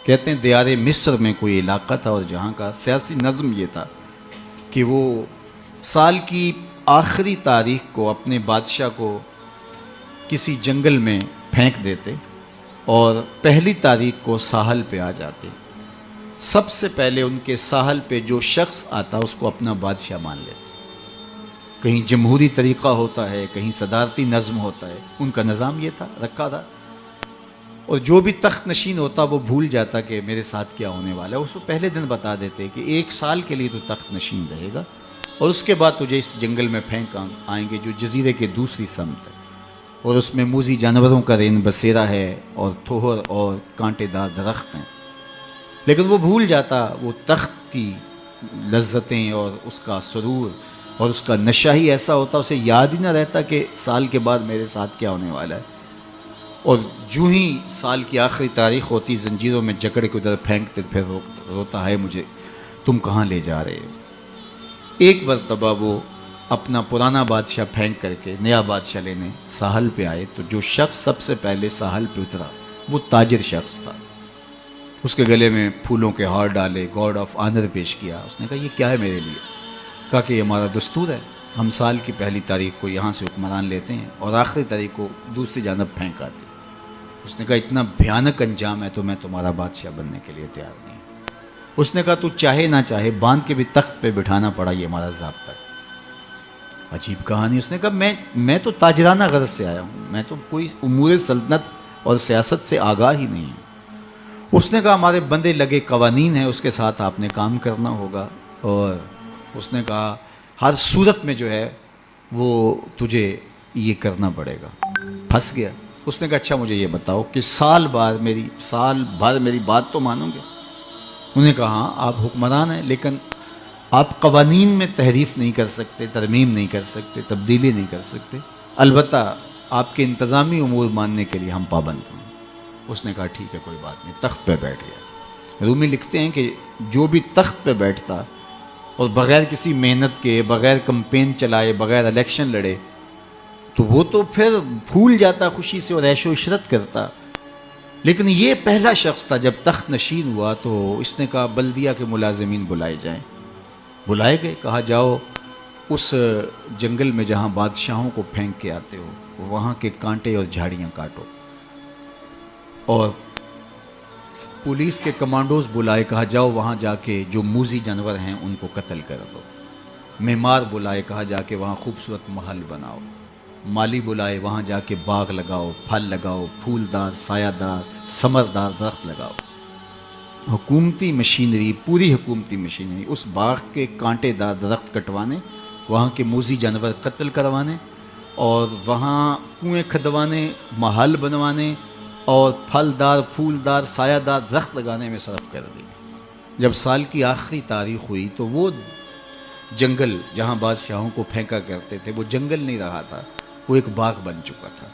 کہتے ہیں دیار مصر میں کوئی علاقہ تھا اور جہاں کا سیاسی نظم یہ تھا کہ وہ سال کی آخری تاریخ کو اپنے بادشاہ کو کسی جنگل میں پھینک دیتے اور پہلی تاریخ کو ساحل پہ آ جاتے. سب سے پہلے ان کے ساحل پہ جو شخص آتا اس کو اپنا بادشاہ مان لیتے. کہیں جمہوری طریقہ ہوتا ہے, کہیں صدارتی نظم ہوتا ہے, ان کا نظام یہ تھا رکھا تھا. اور جو بھی تخت نشین ہوتا وہ بھول جاتا کہ میرے ساتھ کیا ہونے والا ہے. اس کو پہلے دن بتا دیتے کہ 1 سال کے لیے تو تخت نشین رہے گا اور اس کے بعد تجھے اس جنگل میں پھینک آئیں گے جو جزیرے کے دوسری سمت ہے, اور اس میں موذی جانوروں کا رین بسیرا ہے اور تھوہر اور کانٹے دار درخت ہیں. لیکن وہ بھول جاتا وہ تخت کی لذتیں اور اس کا سرور اور اس کا نشہ ہی ایسا ہوتا, اسے یاد ہی نہ رہتا کہ سال کے بعد میرے ساتھ کیا ہونے والا ہے. اور جو ہی سال کی آخری تاریخ ہوتی زنجیروں میں جکڑ کے ادھر پھینکتے پھر روتا ہے مجھے تم کہاں لے جا رہے ہو. ایک مرتبہ وہ اپنا پرانا بادشاہ پھینک کر کے نیا بادشاہ لینے ساحل پہ آئے تو جو شخص سب سے پہلے ساحل پہ اترا وہ تاجر شخص تھا. اس کے گلے میں پھولوں کے ہار ڈالے, گارڈ آف آنر پیش کیا. اس نے کہا یہ کیا ہے میرے لیے؟ کہا کہ یہ ہمارا دستور ہے, ہم سال کی پہلی تاریخ کو یہاں سے حکمران لیتے ہیں اور آخری تاریخ کو دوسری جانب پھینک آتے. اس نے کہا اتنا بھیانک انجام ہے تو میں تمہارا بادشاہ بننے کے لیے تیار نہیں. اس نے کہا تو چاہے نہ چاہے باندھ کے بھی تخت پہ بٹھانا پڑا, یہ ہمارا ضابطہ ہے. عجیب کہانی. اس نے کہا میں تو تاجرانہ غرض سے آیا ہوں, میں تو کوئی امور سلطنت اور سیاست سے آگاہ ہی نہیں ہوں. اس نے کہا ہمارے بندے لگے قوانین ہیں, اس کے ساتھ آپ نے کام کرنا ہوگا. اور اس نے کہا ہر صورت میں جو ہے وہ تجھے یہ کرنا پڑے گا. پھنس گیا. اس نے کہا اچھا مجھے یہ بتاؤ کہ سال بھر میری بات تو مانو گے؟ انہوں نے کہا ہاں آپ حکمران ہیں لیکن آپ قوانین میں تحریف نہیں کر سکتے, ترمیم نہیں کر سکتے, تبدیلی نہیں کر سکتے. البتہ آپ کے انتظامی امور ماننے کے لیے ہم پابند ہیں. اس نے کہا ٹھیک ہے کوئی بات نہیں. تخت پہ بیٹھ گیا. رومی لکھتے ہیں کہ جو بھی تخت پہ بیٹھتا اور بغیر کسی محنت کے, بغیر کمپین چلائے, بغیر الیکشن لڑے تو وہ تو پھر بھول جاتا خوشی سے اور عیش و عشرت کرتا. لیکن یہ پہلا شخص تھا جب تخت نشین ہوا تو اس نے کہا بلدیہ کے ملازمین بلائے جائیں. بلائے گئے. کہا جاؤ اس جنگل میں جہاں بادشاہوں کو پھینک کے آتے ہو وہاں کے کانٹے اور جھاڑیاں کاٹو. اور پولیس کے کمانڈوز بلائے. کہا جاؤ وہاں جا کے جو موذی جانور ہیں ان کو قتل کر دو. معمار بلائے. کہا جا کے وہاں خوبصورت محل بناؤ. مالی بلائے. وہاں جا کے باغ لگاؤ, پھل لگاؤ, پھولدار, سایہ دار, ثمردار درخت لگاؤ. حکومتی مشینری, پوری حکومتی مشینری اس باغ کے کانٹے دار درخت کٹوانے, وہاں کے موذی جانور قتل کروانے اور وہاں کنویں کھدوانے, محل بنوانے اور پھلدار, پھولدار, سایہ دار درخت لگانے میں صرف کر دی. جب سال کی آخری تاریخ ہوئی تو وہ جنگل جہاں بادشاہوں کو پھینکا کرتے تھے وہ جنگل نہیں رہا تھا, وہ ایک باغ بن چکا تھا.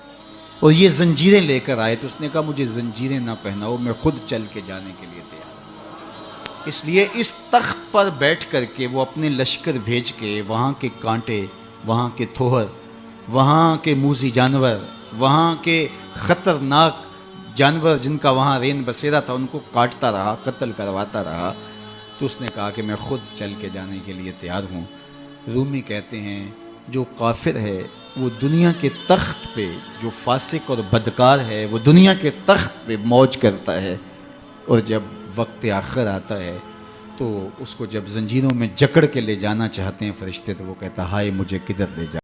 اور یہ زنجیریں لے کر آئے تو اس نے کہا مجھے زنجیریں نہ پہناؤ, میں خود چل کے جانے کے لیے تیار ہوں. اس لیے اس تخت پر بیٹھ کر کے وہ اپنے لشکر بھیج کے وہاں کے کانٹے, وہاں کے تھوہر, وہاں کے موذی جانور, وہاں کے خطرناک جانور جن کا وہاں رین بسیرا تھا ان کو کاٹتا رہا, قتل کرواتا رہا. تو اس نے کہا کہ میں خود چل کے جانے کے لیے تیار ہوں. رومی کہتے ہیں جو کافر ہے وہ دنیا کے تخت پہ, جو فاسق اور بدکار ہے وہ دنیا کے تخت پہ موج کرتا ہے, اور جب وقت آخر آتا ہے تو اس کو جب زنجیروں میں جکڑ کے لے جانا چاہتے ہیں فرشتے تو وہ کہتا ہائے مجھے کدھر لے جا